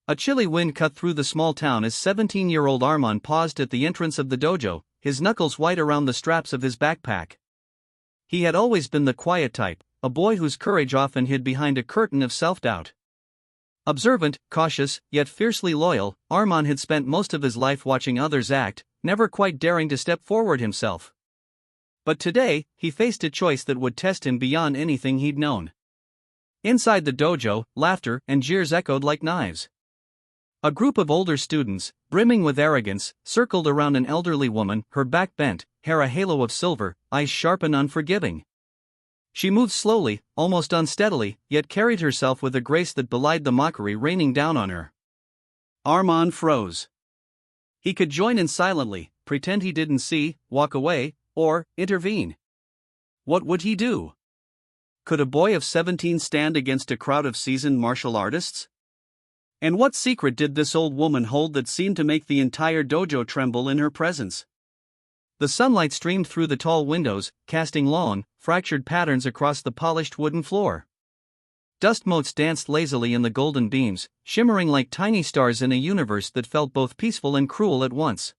A chilly wind cut through the small town as 17-year-old Arman paused at the entrance of the dojo, his knuckles white around the straps of his backpack. He had always been the quiet type, a boy whose courage often hid behind a curtain of self-doubt. Observant, cautious, yet fiercely loyal, Arman had spent most of his life watching others act, never quite daring to step forward himself. But today, he faced a choice that would test him beyond anything he'd known. Inside the dojo, laughter and jeers echoed like knives. A group of older students, brimming with arrogance, circled around an elderly woman, her back bent, hair a halo of silver, eyes sharp and unforgiving. She moved slowly, almost unsteadily, yet carried herself with a grace that belied the mockery raining down on her. Arman froze. He could join in silently, pretend he didn't see, walk away, or intervene. What would he do? Could a boy of 17 stand against a crowd of seasoned martial artists? And what secret did this old woman hold that seemed to make the entire dojo tremble in her presence? The sunlight streamed through the tall windows, casting long, fractured patterns across the polished wooden floor. Dust motes danced lazily in the golden beams, shimmering like tiny stars in a universe that felt both peaceful and cruel at once.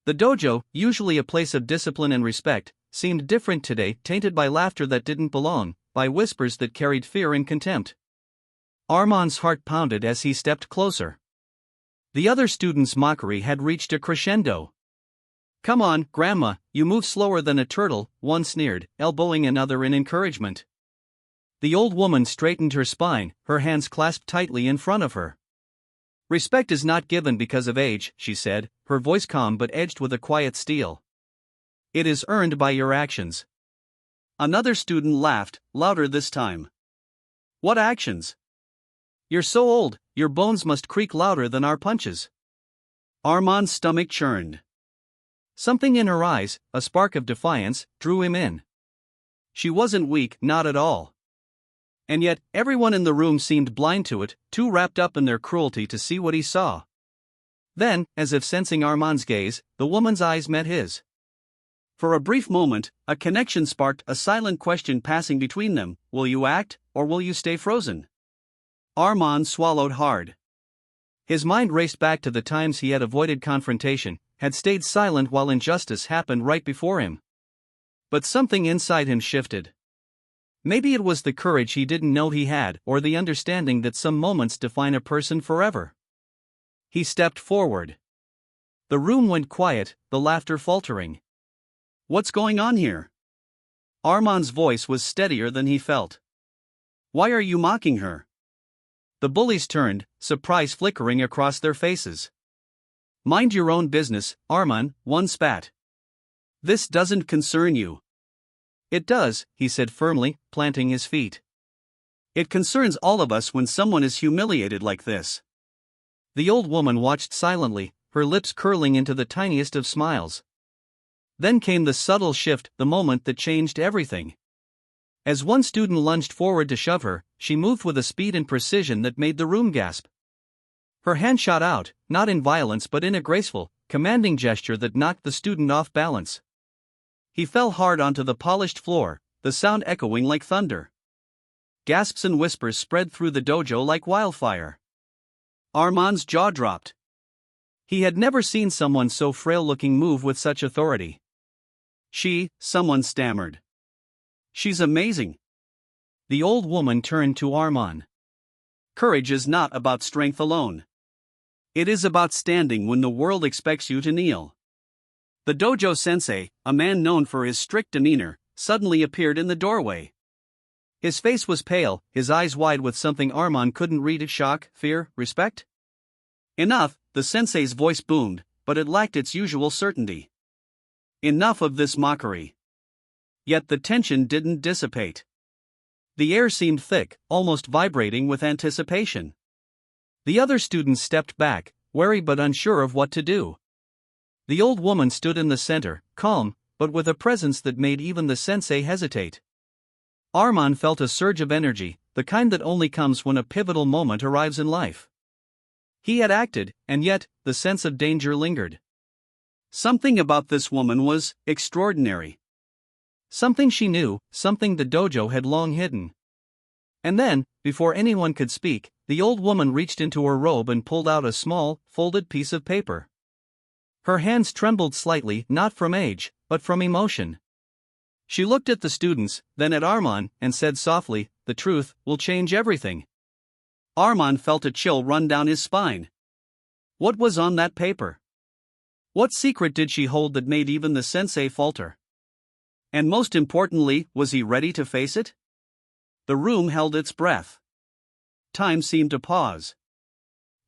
The dojo, usually a place of discipline and respect, seemed different today, tainted by laughter that didn't belong, by whispers that carried fear and contempt. Arman's heart pounded as he stepped closer. The other students' mockery had reached a crescendo. "Come on, Grandma, you move slower than a turtle," one sneered, elbowing another in encouragement. The old woman straightened her spine, her hands clasped tightly in front of her. "Respect is not given because of age," she said, her voice calm but edged with a quiet steel. "It is earned by your actions." Another student laughed, louder this time. "What actions? You're so old, your bones must creak louder than our punches." Arman's stomach churned. Something in her eyes, a spark of defiance, drew him in. She wasn't weak, not at all. And yet, everyone in the room seemed blind to it, too wrapped up in their cruelty to see what he saw. Then, as if sensing Arman's gaze, the woman's eyes met his. For a brief moment, a connection sparked, a silent question passing between them: will you act, or will you stay frozen? Arman swallowed hard. His mind raced back to the times he had avoided confrontation, had stayed silent while injustice happened right before him. But something inside him shifted. Maybe it was the courage he didn't know he had, or the understanding that some moments define a person forever. He stepped forward. The room went quiet, the laughter faltering. "What's going on here?" Arman's voice was steadier than he felt. "Why are you mocking her?" The bullies turned, surprise flickering across their faces. "Mind your own business, Arman," one spat. "This doesn't concern you." "It does," he said firmly, planting his feet. "It concerns all of us when someone is humiliated like this." The old woman watched silently, her lips curling into the tiniest of smiles. Then came the subtle shift, the moment that changed everything. As one student lunged forward to shove her, she moved with a speed and precision that made the room gasp. Her hand shot out, not in violence but in a graceful, commanding gesture that knocked the student off balance. He fell hard onto the polished floor, the sound echoing like thunder. Gasps and whispers spread through the dojo like wildfire. Arman's jaw dropped. He had never seen someone so frail-looking move with such authority. Someone stammered. "She's amazing." The old woman turned to Arman. "Courage is not about strength alone. It is about standing when the world expects you to kneel." The dojo sensei, a man known for his strict demeanor, suddenly appeared in the doorway. His face was pale, his eyes wide with something Arman couldn't read: shock, fear, respect? "Enough," the sensei's voice boomed, but it lacked its usual certainty. "Enough of this mockery." Yet the tension didn't dissipate. The air seemed thick, almost vibrating with anticipation. The other students stepped back, wary but unsure of what to do. The old woman stood in the center, calm, but with a presence that made even the sensei hesitate. Arman felt a surge of energy, the kind that only comes when a pivotal moment arrives in life. He had acted, and yet, the sense of danger lingered. Something about this woman was extraordinary. Something she knew, something the dojo had long hidden. And then, before anyone could speak, the old woman reached into her robe and pulled out a small, folded piece of paper. Her hands trembled slightly, not from age, but from emotion. She looked at the students, then at Armand, and said softly, "The truth will change everything." Armand felt a chill run down his spine. What was on that paper? What secret did she hold that made even the sensei falter? And most importantly, was he ready to face it? The room held its breath. Time seemed to pause.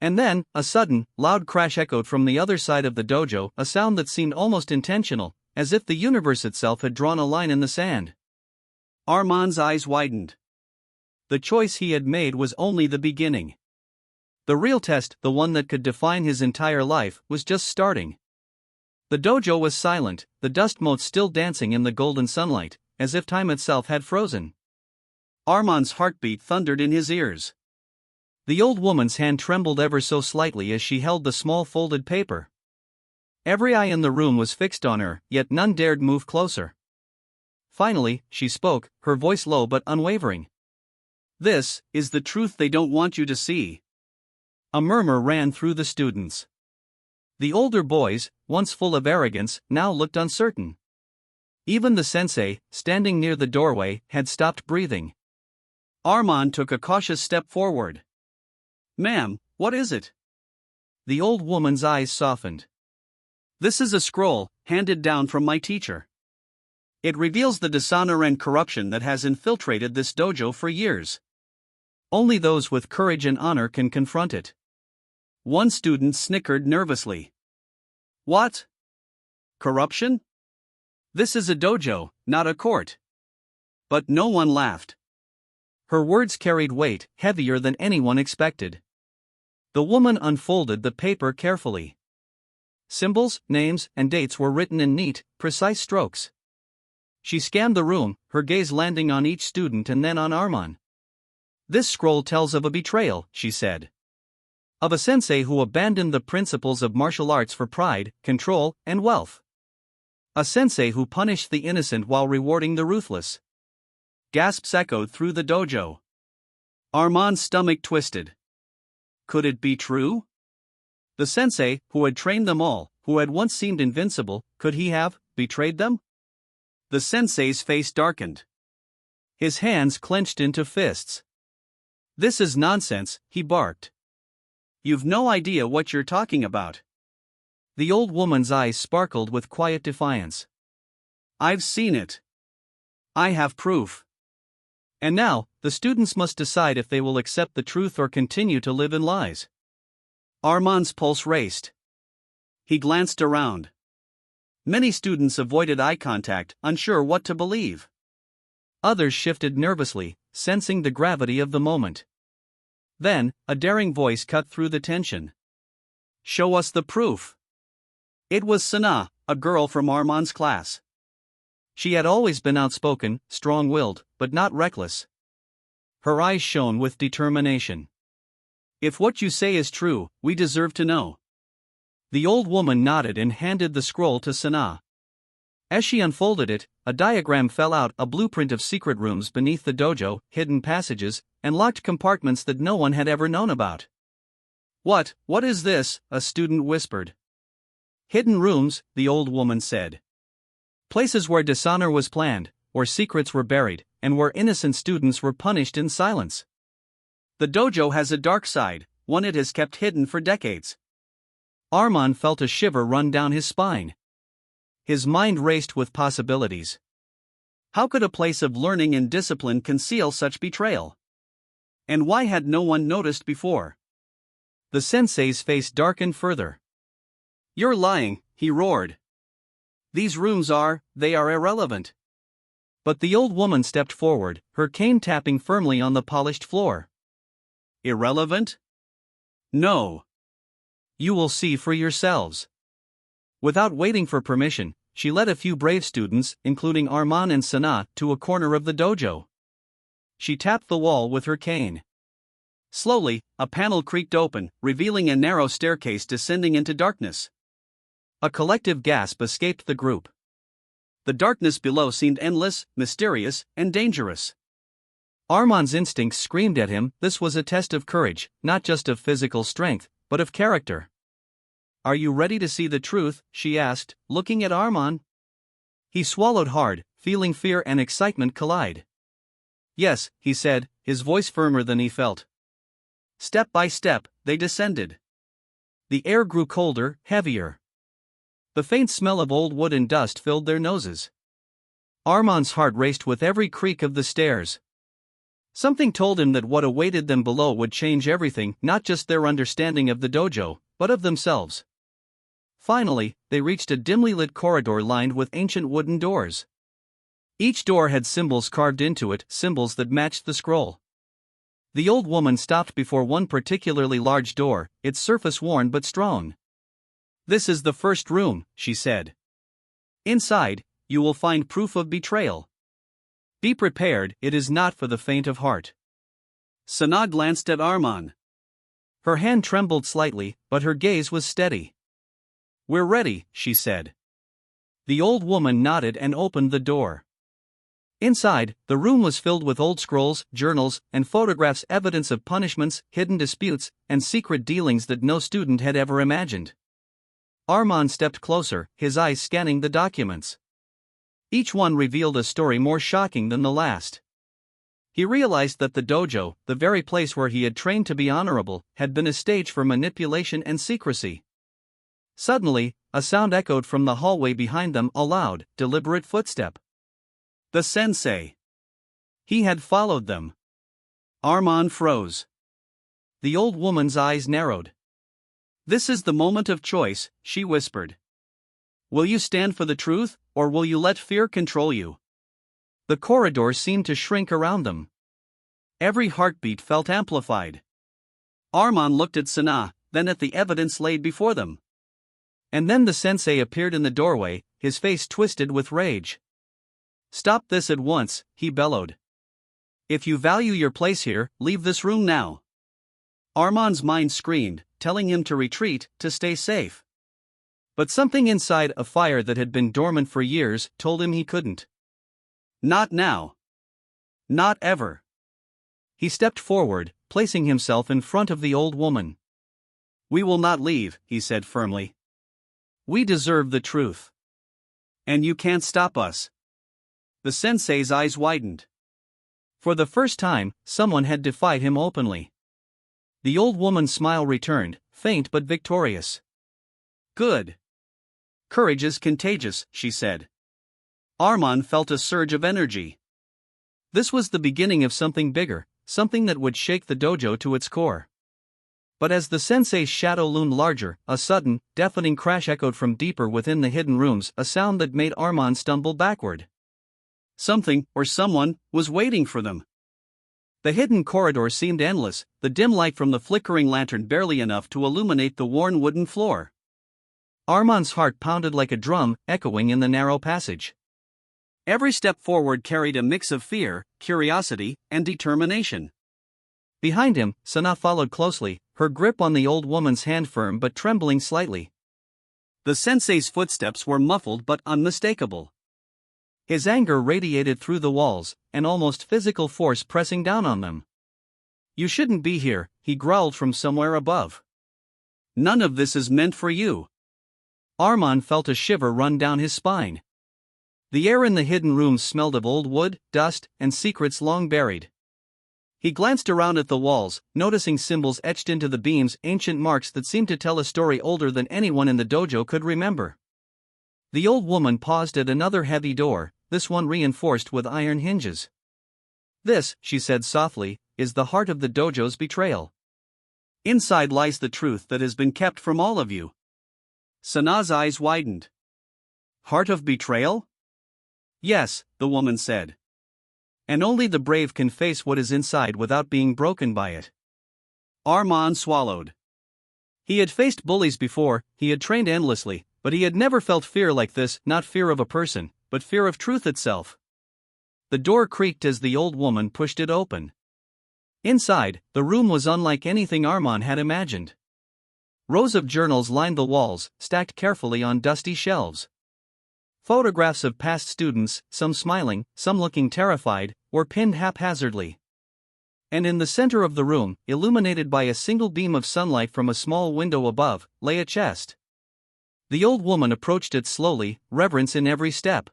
And then, a sudden, loud crash echoed from the other side of the dojo, a sound that seemed almost intentional, as if the universe itself had drawn a line in the sand. Armand's eyes widened. The choice he had made was only the beginning. The real test, the one that could define his entire life, was just starting. The dojo was silent, the dust motes still dancing in the golden sunlight, as if time itself had frozen. Armand's heartbeat thundered in his ears. The old woman's hand trembled ever so slightly as she held the small folded paper. Every eye in the room was fixed on her, yet none dared move closer. Finally, she spoke, her voice low but unwavering. "This is the truth they don't want you to see." A murmur ran through the students. The older boys, once full of arrogance, now looked uncertain. Even the sensei, standing near the doorway, had stopped breathing. Armand took a cautious step forward. "Ma'am, what is it?" The old woman's eyes softened. "This is a scroll, handed down from my teacher. It reveals the dishonor and corruption that has infiltrated this dojo for years. Only those with courage and honor can confront it." One student snickered nervously. "What? Corruption? This is a dojo, not a court." But no one laughed. Her words carried weight, heavier than anyone expected. The woman unfolded the paper carefully. Symbols, names, and dates were written in neat, precise strokes. She scanned the room, her gaze landing on each student and then on Armand. "This scroll tells of a betrayal," she said. "Of a sensei who abandoned the principles of martial arts for pride, control, and wealth. A sensei who punished the innocent while rewarding the ruthless." Gasps echoed through the dojo. Armand's stomach twisted. Could it be true? The sensei, who had trained them all, who had once seemed invincible, could he have betrayed them? The sensei's face darkened. His hands clenched into fists. "This is nonsense," he barked. "You've no idea what you're talking about." The old woman's eyes sparkled with quiet defiance. "I've seen it. I have proof. And now, the students must decide if they will accept the truth or continue to live in lies." Armand's pulse raced. He glanced around. Many students avoided eye contact, unsure what to believe. Others shifted nervously, sensing the gravity of the moment. Then, a daring voice cut through the tension. "Show us the proof." It was Sana, a girl from Armand's class. She had always been outspoken, strong-willed, but not reckless. Her eyes shone with determination. "If what you say is true, we deserve to know." The old woman nodded and handed the scroll to Sana. As she unfolded it, a diagram fell out, a blueprint of secret rooms beneath the dojo, hidden passages, and locked compartments that no one had ever known about. What is this?" a student whispered. "Hidden rooms," the old woman said. "Places where dishonor was planned, where secrets were buried, and where innocent students were punished in silence. The dojo has a dark side, one it has kept hidden for decades." Armand felt a shiver run down his spine. His mind raced with possibilities. How could a place of learning and discipline conceal such betrayal? And why had no one noticed before? The sensei's face darkened further. "You're lying," he roared. "These rooms they are irrelevant." But the old woman stepped forward, her cane tapping firmly on the polished floor. "Irrelevant? No. You will see for yourselves." Without waiting for permission, she led a few brave students, including Armand and Sana, to a corner of the dojo. She tapped the wall with her cane. Slowly, a panel creaked open, revealing a narrow staircase descending into darkness. A collective gasp escaped the group. The darkness below seemed endless, mysterious, and dangerous. Armand's instincts screamed at him. This was a test of courage, not just of physical strength, but of character. "Are you ready to see the truth?" she asked, looking at Armand. He swallowed hard, feeling fear and excitement collide. "Yes," he said, his voice firmer than he felt. Step by step, they descended. The air grew colder, heavier. The faint smell of old wood and dust filled their noses. Armand's heart raced with every creak of the stairs. Something told him that what awaited them below would change everything, not just their understanding of the dojo, but of themselves. Finally, they reached a dimly lit corridor lined with ancient wooden doors. Each door had symbols carved into it, symbols that matched the scroll. The old woman stopped before one particularly large door, its surface worn but strong. "This is the first room," she said. "Inside, you will find proof of betrayal. Be prepared, it is not for the faint of heart." Sana glanced at Armand. Her hand trembled slightly, but her gaze was steady. "We're ready," she said. The old woman nodded and opened the door. Inside, the room was filled with old scrolls, journals, and photographs, evidence of punishments, hidden disputes, and secret dealings that no student had ever imagined. Armand stepped closer, his eyes scanning the documents. Each one revealed a story more shocking than the last. He realized that the dojo, the very place where he had trained to be honorable, had been a stage for manipulation and secrecy. Suddenly, a sound echoed from the hallway behind them, a loud, deliberate footstep. The sensei. He had followed them. Armand froze. The old woman's eyes narrowed. "This is the moment of choice," she whispered. "Will you stand for the truth, or will you let fear control you?" The corridor seemed to shrink around them. Every heartbeat felt amplified. Armand looked at Sana, then at the evidence laid before them. And then the sensei appeared in the doorway, his face twisted with rage. "Stop this at once," he bellowed. "If you value your place here, leave this room now." Armand's mind screamed, telling him to retreat, to stay safe. But something inside, a fire that had been dormant for years, told him he couldn't. Not now. Not ever. He stepped forward, placing himself in front of the old woman. "We will not leave," he said firmly. "We deserve the truth. And you can't stop us." The sensei's eyes widened. For the first time, someone had defied him openly. The old woman's smile returned, faint but victorious. "Good. Courage is contagious," she said. Armand felt a surge of energy. This was the beginning of something bigger, something that would shake the dojo to its core. But as the sensei's shadow loomed larger, a sudden, deafening crash echoed from deeper within the hidden rooms, a sound that made Armand stumble backward. Something, or someone, was waiting for them. The hidden corridor seemed endless, the dim light from the flickering lantern barely enough to illuminate the worn wooden floor. Armand's heart pounded like a drum, echoing in the narrow passage. Every step forward carried a mix of fear, curiosity, and determination. Behind him, Sana followed closely, her grip on the old woman's hand firm but trembling slightly. The sensei's footsteps were muffled but unmistakable. His anger radiated through the walls, an almost physical force pressing down on them. "You shouldn't be here," he growled from somewhere above. "None of this is meant for you." Armand felt a shiver run down his spine. The air in the hidden rooms smelled of old wood, dust, and secrets long buried. He glanced around at the walls, noticing symbols etched into the beams, ancient marks that seemed to tell a story older than anyone in the dojo could remember. The old woman paused at another heavy door, this one reinforced with iron hinges. "This," she said softly, "is the heart of the dojo's betrayal. Inside lies the truth that has been kept from all of you." Sana's eyes widened. "Heart of betrayal?" "Yes," the woman said. "And only the brave can face what is inside without being broken by it." Armand swallowed. He had faced bullies before, he had trained endlessly, but he had never felt fear like this, not fear of a person, but fear of truth itself. The door creaked as the old woman pushed it open. Inside, the room was unlike anything Armand had imagined. Rows of journals lined the walls, stacked carefully on dusty shelves. Photographs of past students, some smiling, some looking terrified, were pinned haphazardly. And in the center of the room, illuminated by a single beam of sunlight from a small window above, lay a chest. The old woman approached it slowly, reverence in every step.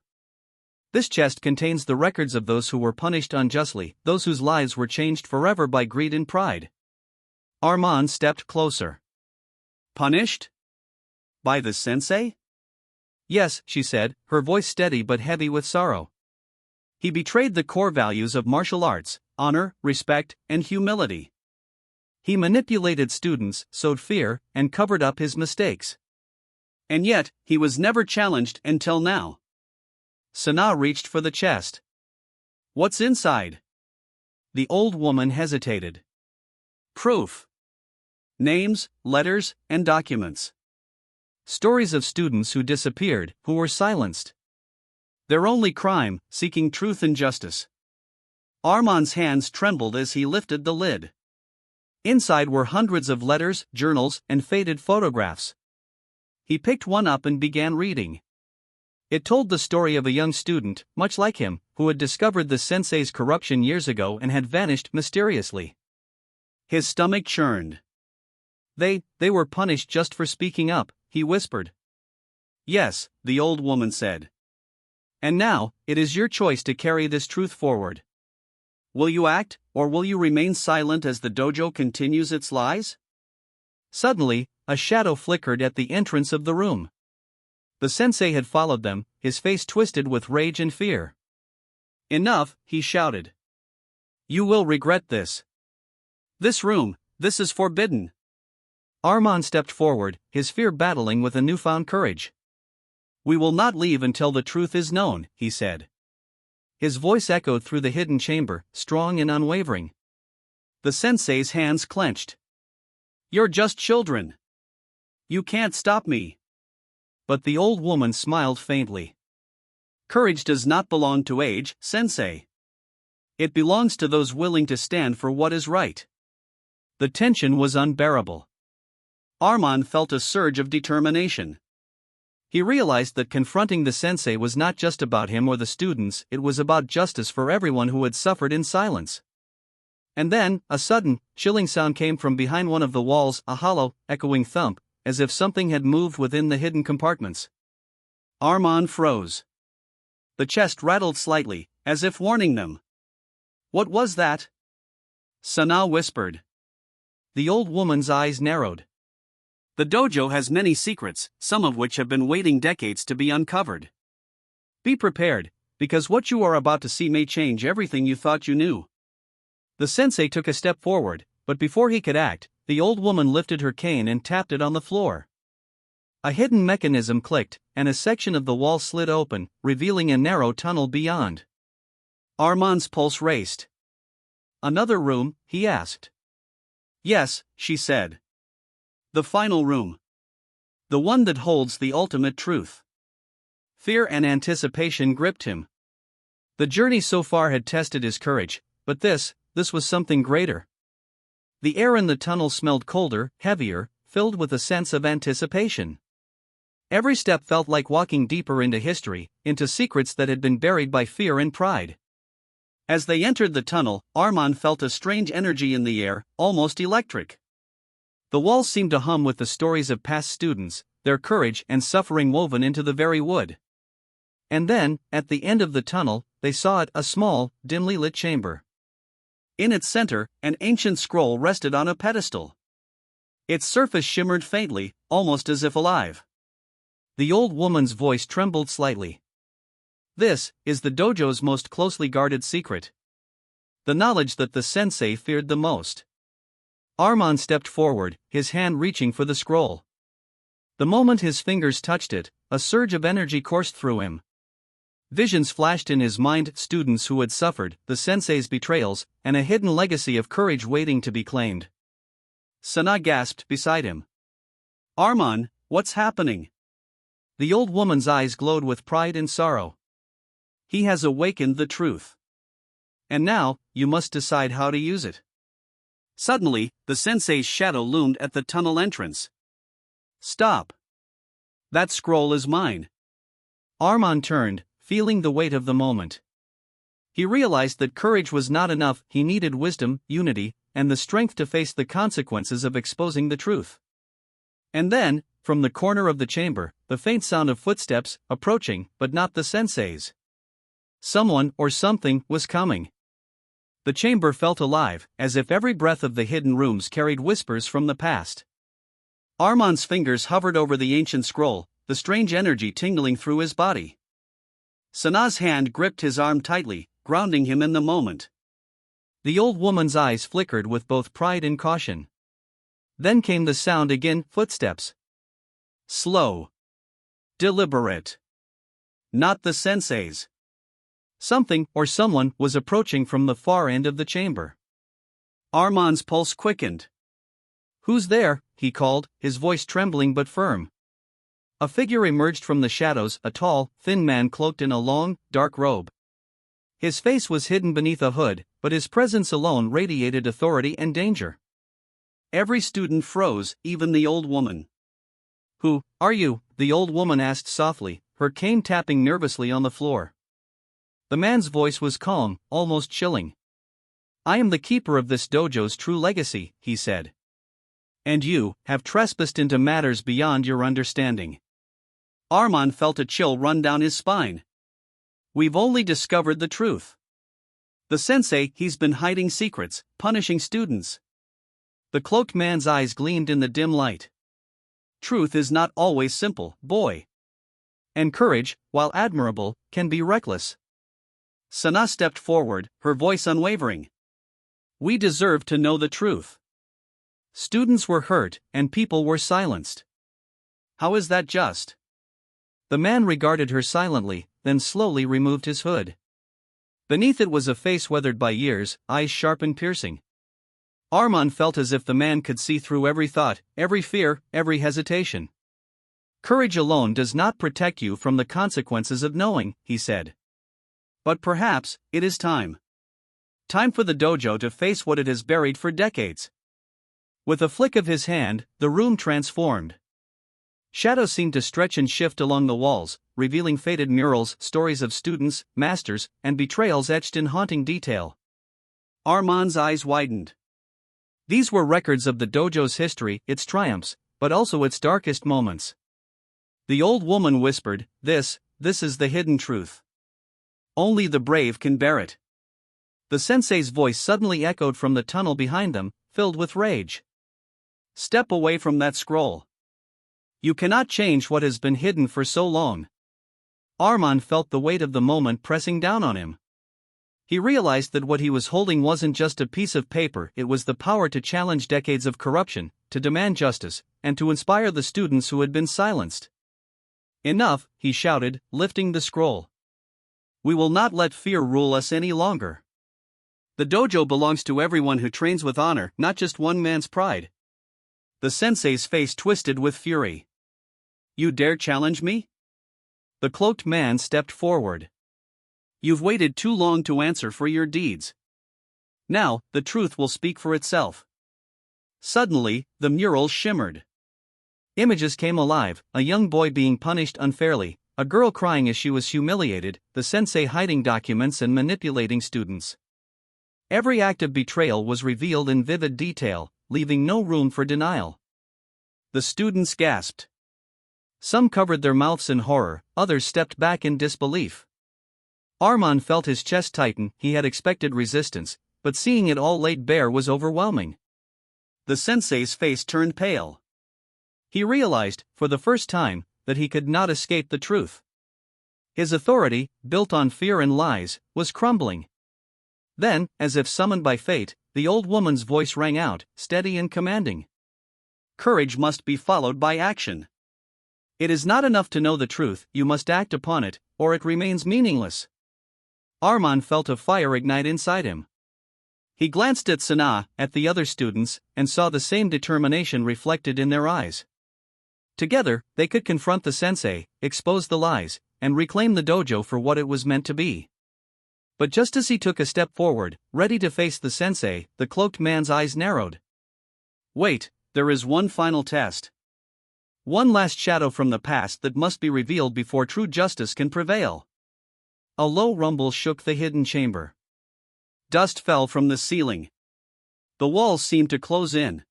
This chest contains the records of those who were punished unjustly, those whose lives were changed forever by greed and pride. Armand stepped closer. Punished? By the sensei? Yes, she said, her voice steady but heavy with sorrow. He betrayed the core values of martial arts: honor, respect, and humility. He manipulated students, sowed fear, and covered up his mistakes. And yet, he was never challenged until now. Sana reached for the chest. What's inside? The old woman hesitated. Proof. Names, letters, and documents. Stories of students who disappeared, who were silenced. Their only crime, seeking truth and justice. Armand's hands trembled as he lifted the lid. Inside were hundreds of letters, journals, and faded photographs. He picked one up and began reading. It told the story of a young student, much like him, who had discovered the sensei's corruption years ago and had vanished mysteriously. His stomach churned. They were punished just for speaking up, he whispered. Yes, the old woman said. And now, it is your choice to carry this truth forward. Will you act, or will you remain silent as the dojo continues its lies? Suddenly, a shadow flickered at the entrance of the room. The sensei had followed them, his face twisted with rage and fear. Enough, he shouted. You will regret this. This room, this is forbidden. Armand stepped forward, his fear battling with a newfound courage. We will not leave until the truth is known, he said. His voice echoed through the hidden chamber, strong and unwavering. The sensei's hands clenched. You're just children. You can't stop me. But the old woman smiled faintly. Courage does not belong to age, Sensei. It belongs to those willing to stand for what is right. The tension was unbearable. Armand felt a surge of determination. He realized that confronting the sensei was not just about him or the students, it was about justice for everyone who had suffered in silence. And then, a sudden, chilling sound came from behind one of the walls, a hollow, echoing thump, as if something had moved within the hidden compartments. Armand froze. The chest rattled slightly, as if warning them. What was that? Sana whispered. The old woman's eyes narrowed. The dojo has many secrets, some of which have been waiting decades to be uncovered. Be prepared, because what you are about to see may change everything you thought you knew. The sensei took a step forward, but before he could act, the old woman lifted her cane and tapped it on the floor. A hidden mechanism clicked, and a section of the wall slid open, revealing a narrow tunnel beyond. Armand's pulse raced. Another room, he asked. Yes, she said. The final room. The one that holds the ultimate truth. Fear and anticipation gripped him. The journey so far had tested his courage, but this was something greater. The air in the tunnel smelled colder, heavier, filled with a sense of anticipation. Every step felt like walking deeper into history, into secrets that had been buried by fear and pride. As they entered the tunnel, Armand felt a strange energy in the air, almost electric. The walls seemed to hum with the stories of past students, their courage and suffering woven into the very wood. And then, at the end of the tunnel, they saw it, a small, dimly lit chamber. In its center, an ancient scroll rested on a pedestal. Its surface shimmered faintly, almost as if alive. The old woman's voice trembled slightly. This is the dojo's most closely guarded secret. The knowledge that the sensei feared the most. Armand stepped forward, his hand reaching for the scroll. The moment his fingers touched it, a surge of energy coursed through him. Visions flashed in his mind, students who had suffered, the sensei's betrayals, and a hidden legacy of courage waiting to be claimed. Sana gasped beside him. Armand, what's happening? The old woman's eyes glowed with pride and sorrow. He has awakened the truth. And now, you must decide how to use it. Suddenly, the sensei's shadow loomed at the tunnel entrance. Stop. That scroll is mine. Armand turned, feeling the weight of the moment. He realized that courage was not enough, he needed wisdom, unity, and the strength to face the consequences of exposing the truth. And then, from the corner of the chamber, the faint sound of footsteps, approaching, but not the sensei's. Someone, or something, was coming. The chamber felt alive, as if every breath of the hidden rooms carried whispers from the past. Armand's fingers hovered over the ancient scroll, the strange energy tingling through his body. Sana's hand gripped his arm tightly, grounding him in the moment. The old woman's eyes flickered with both pride and caution. Then came the sound again, footsteps. Slow. Deliberate. Not the sensei's. Something, or someone, was approaching from the far end of the chamber. Armand's pulse quickened. "Who's there?" he called, his voice trembling but firm. A figure emerged from the shadows, a tall, thin man cloaked in a long, dark robe. His face was hidden beneath a hood, but his presence alone radiated authority and danger. Every student froze, even the old woman. "Who are you?" the old woman asked softly, her cane tapping nervously on the floor. The man's voice was calm, almost chilling. "I am the keeper of this dojo's true legacy," he said. "And you have trespassed into matters beyond your understanding." Armand felt a chill run down his spine. "We've only discovered the truth. The sensei, he's been hiding secrets, punishing students." The cloaked man's eyes gleamed in the dim light. "Truth is not always simple, boy. And courage, while admirable, can be reckless." Sana stepped forward, her voice unwavering. "We deserve to know the truth. Students were hurt, and people were silenced. How is that just?" The man regarded her silently, then slowly removed his hood. Beneath it was a face weathered by years, eyes sharp and piercing. Armand felt as if the man could see through every thought, every fear, every hesitation. "Courage alone does not protect you from the consequences of knowing," he said. "But perhaps, it is time. Time for the dojo to face what it has buried for decades." With a flick of his hand, the room transformed. Shadows seemed to stretch and shift along the walls, revealing faded murals, stories of students, masters, and betrayals etched in haunting detail. Armand's eyes widened. These were records of the dojo's history, its triumphs, but also its darkest moments. The old woman whispered, This is the hidden truth. Only the brave can bear it." The sensei's voice suddenly echoed from the tunnel behind them, filled with rage. "Step away from that scroll. You cannot change what has been hidden for so long." Armand felt the weight of the moment pressing down on him. He realized that what he was holding wasn't just a piece of paper, it was the power to challenge decades of corruption, to demand justice, and to inspire the students who had been silenced. "Enough," he shouted, lifting the scroll. "We will not let fear rule us any longer. The dojo belongs to everyone who trains with honor, not just one man's pride." The sensei's face twisted with fury. "You dare challenge me?" The cloaked man stepped forward. "You've waited too long to answer for your deeds. Now, the truth will speak for itself." Suddenly, the mural shimmered. Images came alive, a young boy being punished unfairly, a girl crying as she was humiliated, the sensei hiding documents and manipulating students. Every act of betrayal was revealed in vivid detail, leaving no room for denial. The students gasped. Some covered their mouths in horror, others stepped back in disbelief. Armand felt his chest tighten, he had expected resistance, but seeing it all laid bare was overwhelming. The sensei's face turned pale. He realized, for the first time, that he could not escape the truth. His authority, built on fear and lies, was crumbling. Then, as if summoned by fate, the old woman's voice rang out, steady and commanding. "Courage must be followed by action. It is not enough to know the truth, you must act upon it, or it remains meaningless." Armand felt a fire ignite inside him. He glanced at Sana, at the other students, and saw the same determination reflected in their eyes. Together, they could confront the sensei, expose the lies, and reclaim the dojo for what it was meant to be. But just as he took a step forward, ready to face the sensei, the cloaked man's eyes narrowed. "Wait, there is one final test. One last shadow from the past that must be revealed before true justice can prevail." A low rumble shook the hidden chamber. Dust fell from the ceiling. The walls seemed to close in.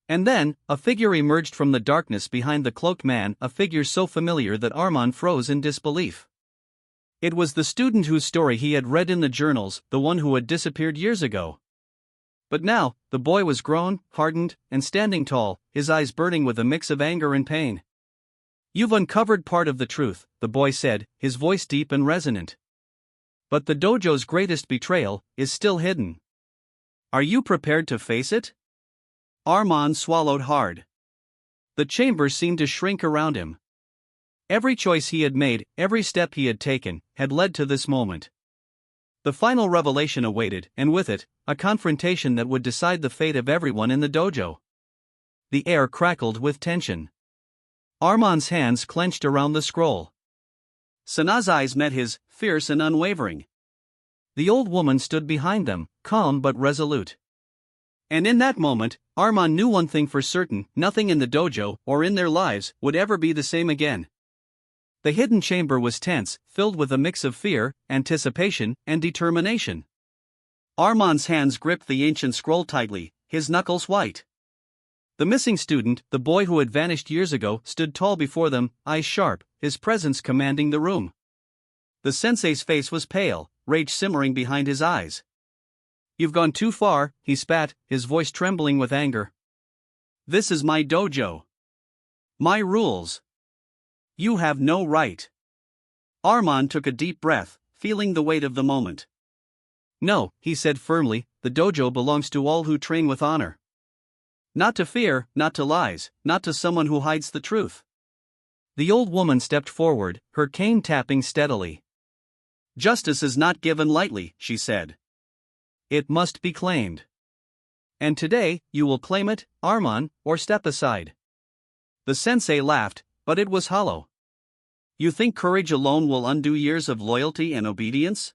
And then, a figure emerged from the darkness behind the cloaked man, a figure so familiar that Armand froze in disbelief. It was the student whose story he had read in the journals, the one who had disappeared years ago. But now, the boy was grown, hardened, and standing tall, his eyes burning with a mix of anger and pain. "You've uncovered part of the truth," the boy said, his voice deep and resonant. "But the dojo's greatest betrayal is still hidden. Are you prepared to face it?" Armand swallowed hard. The chamber seemed to shrink around him. Every choice he had made, every step he had taken, had led to this moment. The final revelation awaited, and with it, a confrontation that would decide the fate of everyone in the dojo. The air crackled with tension. Armand's hands clenched around the scroll. Sana's eyes met his, fierce and unwavering. The old woman stood behind them, calm but resolute. And in that moment, Armand knew one thing for certain: nothing in the dojo, or in their lives, would ever be the same again. The hidden chamber was tense, filled with a mix of fear, anticipation, and determination. Armand's hands gripped the ancient scroll tightly, his knuckles white. The missing student, the boy who had vanished years ago, stood tall before them, eyes sharp, his presence commanding the room. The sensei's face was pale, rage simmering behind his eyes. "You've gone too far," he spat, his voice trembling with anger. "This is my dojo. My rules. You have no right." Armand took a deep breath, feeling the weight of the moment. "No," he said firmly, "the dojo belongs to all who train with honor. Not to fear, not to lies, not to someone who hides the truth." The old woman stepped forward, her cane tapping steadily. "Justice is not given lightly," she said. "It must be claimed. And today, you will claim it, Armand, or step aside." The sensei laughed, but it was hollow. "You think courage alone will undo years of loyalty and obedience?"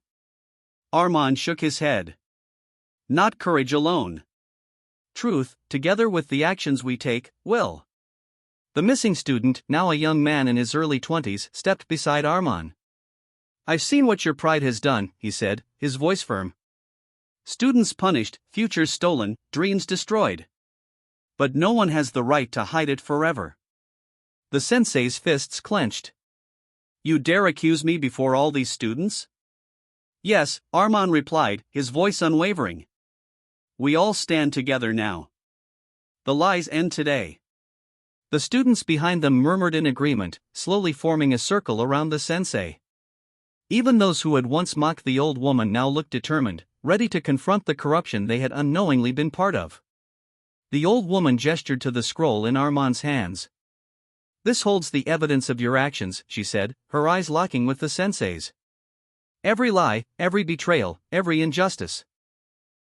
Armand shook his head. "Not courage alone. Truth, together with the actions we take, will." The missing student, now a young man in his early 20s, stepped beside Armand. "I've seen what your pride has done," he said, his voice firm. "Students punished, futures stolen, dreams destroyed. But no one has the right to hide it forever." The sensei's fists clenched. "You dare accuse me before all these students?" "Yes," Armand replied, his voice unwavering. "We all stand together now. The lies end today." The students behind them murmured in agreement, slowly forming a circle around the sensei. Even those who had once mocked the old woman now looked determined, ready to confront the corruption they had unknowingly been part of. The old woman gestured to the scroll in Armand's hands. "This holds the evidence of your actions," she said, her eyes locking with the sensei's. "Every lie, every betrayal, every injustice.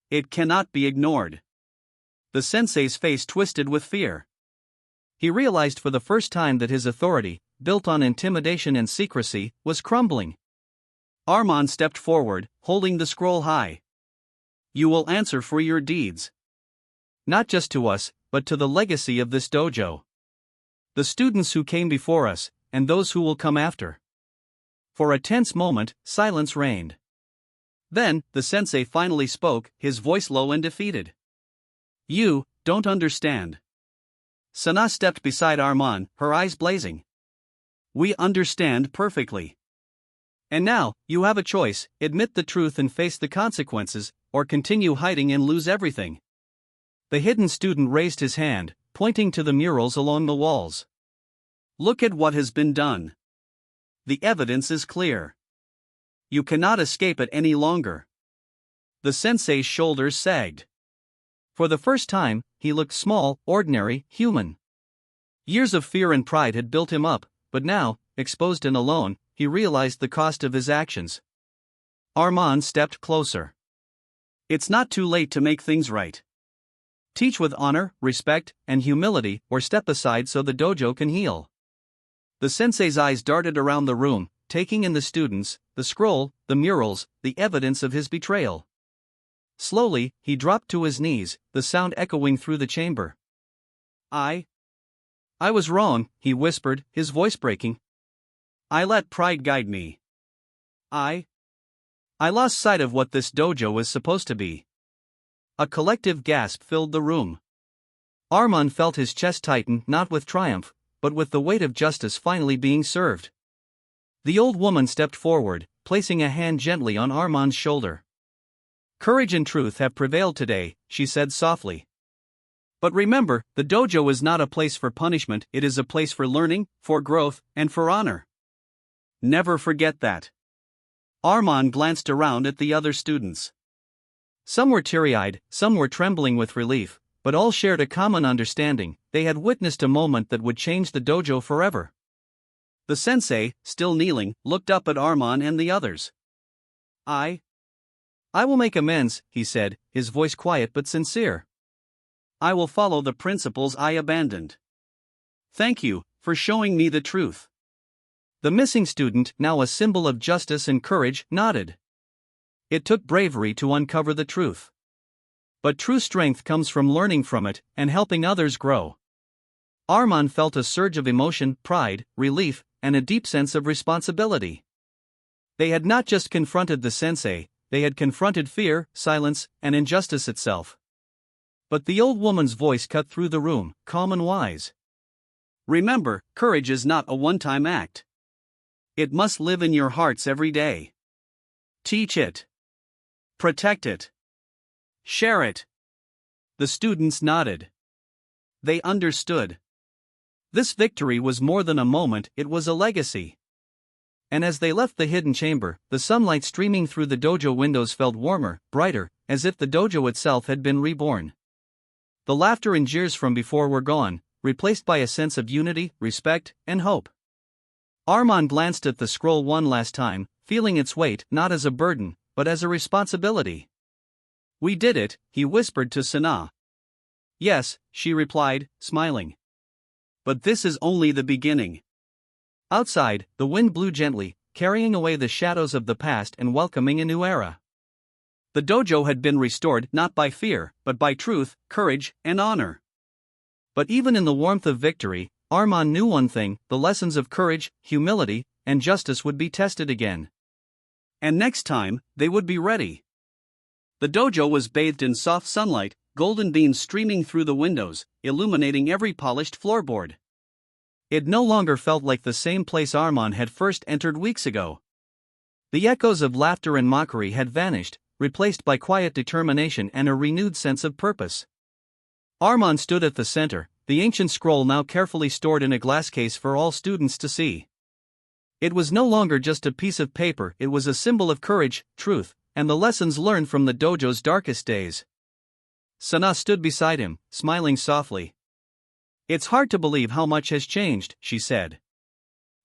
It cannot be ignored." The sensei's face twisted with fear. He realized for the first time that his authority, built on intimidation and secrecy, was crumbling. Armand stepped forward, holding the scroll high. "You will answer for your deeds. Not just to us, but to the legacy of this dojo. The students who came before us, and those who will come after." For a tense moment, silence reigned. Then, the sensei finally spoke, his voice low and defeated. "You don't understand." Sana stepped beside Armand, her eyes blazing. "We understand perfectly. And now, you have a choice: admit the truth and face the consequences, or continue hiding and lose everything." The hidden student raised his hand, pointing to the murals along the walls. "Look at what has been done. The evidence is clear. You cannot escape it any longer." The sensei's shoulders sagged. For the first time, he looked small, ordinary, human. Years of fear and pride had built him up, but now, exposed and alone, he realized the cost of his actions. Armand stepped closer. "It's not too late to make things right. Teach with honor, respect, and humility, or step aside so the dojo can heal." The sensei's eyes darted around the room, taking in the students, the scroll, the murals, the evidence of his betrayal. Slowly, he dropped to his knees, the sound echoing through the chamber. I was wrong," he whispered, his voice breaking. "I let pride guide me. I lost sight of what this dojo was supposed to be. A collective gasp filled the room. Armand felt his chest tighten, not with triumph, but with the weight of justice finally being served. The old woman stepped forward, placing a hand gently on Armand's shoulder. "Courage and truth have prevailed today," she said softly. "But remember, the dojo is not a place for punishment, it is a place for learning, for growth, and for honor. Never forget that." Armand glanced around at the other students. Some were teary-eyed, some were trembling with relief, but all shared a common understanding: they had witnessed a moment that would change the dojo forever. The sensei, still kneeling, looked up at Armand and the others. I will make amends," he said, his voice quiet but sincere. "I will follow the principles I abandoned. Thank you for showing me the truth." The missing student, now a symbol of justice and courage, nodded. It took bravery to uncover the truth. But true strength comes from learning from it and helping others grow. Armand felt a surge of emotion, pride, relief, and a deep sense of responsibility. They had not just confronted the sensei, they had confronted fear, silence, and injustice itself. But the old woman's voice cut through the room, calm and wise. "Remember, courage is not a one-time act. It must live in your hearts every day. Teach it. Protect it. Share it." The students nodded. They understood. This victory was more than a moment, it was a legacy. And as they left the hidden chamber, the sunlight streaming through the dojo windows felt warmer, brighter, as if the dojo itself had been reborn. The laughter and jeers from before were gone, replaced by a sense of unity, respect, and hope. Armand glanced at the scroll one last time, feeling its weight not as a burden, but as a responsibility. "We did it," he whispered to Sana. "Yes," she replied, smiling. "But this is only the beginning." Outside, the wind blew gently, carrying away the shadows of the past and welcoming a new era. The dojo had been restored not by fear, but by truth, courage, and honor. But even in the warmth of victory, Armand knew one thing: the lessons of courage, humility, and justice would be tested again. And next time, they would be ready. The dojo was bathed in soft sunlight, golden beams streaming through the windows, illuminating every polished floorboard. It no longer felt like the same place Armand had first entered weeks ago. The echoes of laughter and mockery had vanished, replaced by quiet determination and a renewed sense of purpose. Armand stood at the center, the ancient scroll now carefully stored in a glass case for all students to see. It was no longer just a piece of paper, it was a symbol of courage, truth, and the lessons learned from the dojo's darkest days. Sana stood beside him, smiling softly. "It's hard to believe how much has changed," she said.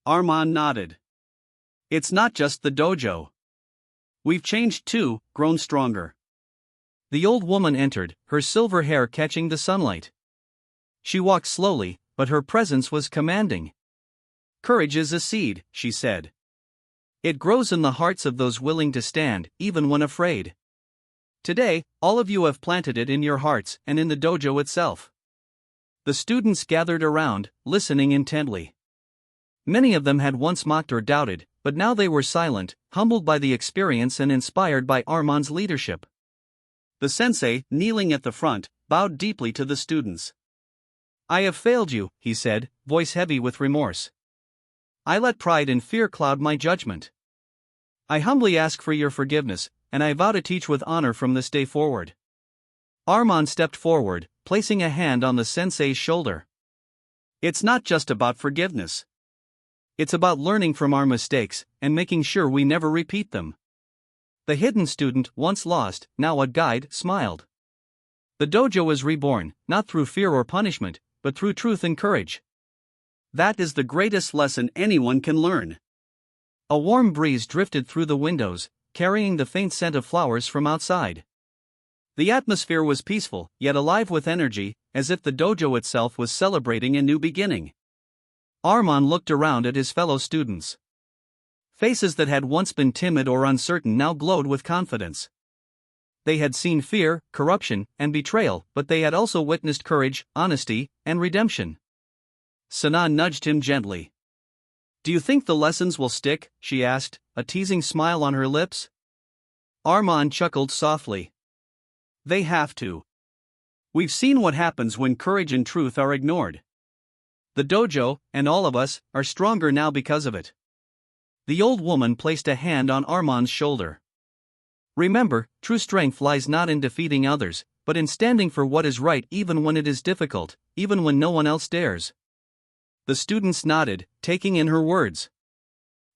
Armand nodded. "It's not just the dojo. We've changed too, grown stronger." The old woman entered, her silver hair catching the sunlight. She walked slowly, but her presence was commanding. "Courage is a seed," she said. "It grows in the hearts of those willing to stand, even when afraid. Today, all of you have planted it in your hearts and in the dojo itself." The students gathered around, listening intently. Many of them had once mocked or doubted, but now they were silent, humbled by the experience and inspired by Armand's leadership. The sensei, kneeling at the front, bowed deeply to the students. "I have failed you," he said, voice heavy with remorse. "I let pride and fear cloud my judgment. I humbly ask for your forgiveness, and I vow to teach with honor from this day forward." Armand stepped forward, placing a hand on the sensei's shoulder. "It's not just about forgiveness. It's about learning from our mistakes and making sure we never repeat them." The hidden student, once lost, now a guide, smiled. The dojo is reborn, not through fear or punishment, but through truth and courage. That is the greatest lesson anyone can learn. A warm breeze drifted through the windows, carrying the faint scent of flowers from outside. The atmosphere was peaceful, yet alive with energy, as if the dojo itself was celebrating a new beginning. Armand looked around at his fellow students. Faces that had once been timid or uncertain now glowed with confidence. They had seen fear, corruption, and betrayal, but they had also witnessed courage, honesty, and redemption. Sana nudged him gently. Do you think the lessons will stick? She asked, a teasing smile on her lips. Armand chuckled softly. They have to. We've seen what happens when courage and truth are ignored. The dojo, and all of us, are stronger now because of it. The old woman placed a hand on Armand's shoulder. Remember, true strength lies not in defeating others, but in standing for what is right even when it is difficult, even when no one else dares. The students nodded, taking in her words.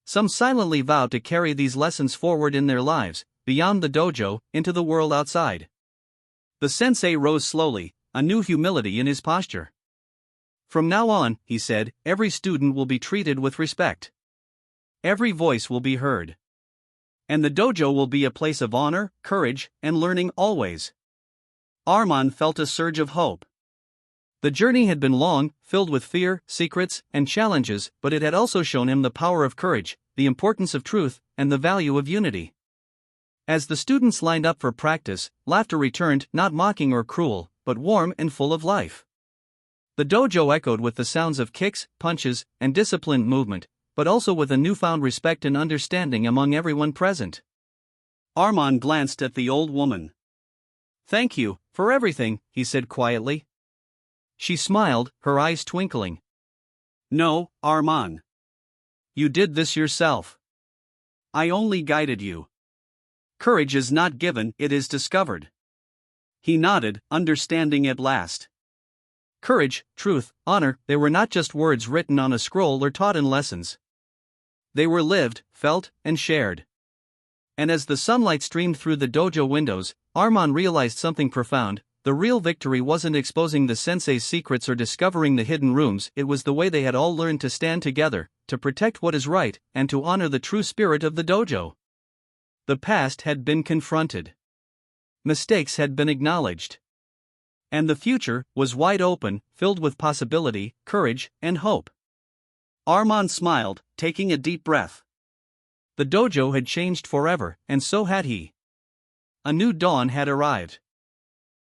Some silently vowed to carry these lessons forward in their lives, beyond the dojo, into the world outside. The sensei rose slowly, a new humility in his posture. From now on, he said, every student will be treated with respect. Every voice will be heard. And the dojo will be a place of honor, courage, and learning always. Armand felt a surge of hope. The journey had been long, filled with fear, secrets, and challenges, but it had also shown him the power of courage, the importance of truth, and the value of unity. As the students lined up for practice, laughter returned, not mocking or cruel, but warm and full of life. The dojo echoed with the sounds of kicks, punches, and disciplined movement, but also with a newfound respect and understanding among everyone present. Armand glanced at the old woman. "Thank you for everything," he said quietly. She smiled, her eyes twinkling. "No, Armand. You did this yourself. I only guided you. Courage is not given, it is discovered." He nodded, understanding at last. Courage, truth, honor, they were not just words written on a scroll or taught in lessons. They were lived, felt, and shared. And as the sunlight streamed through the dojo windows, Armand realized something profound. The real victory wasn't exposing the sensei's secrets or discovering the hidden rooms, it was the way they had all learned to stand together, to protect what is right, and to honor the true spirit of the dojo. The past had been confronted. Mistakes had been acknowledged. And the future was wide open, filled with possibility, courage, and hope. Armand smiled, taking a deep breath. The dojo had changed forever, and so had he. A new dawn had arrived.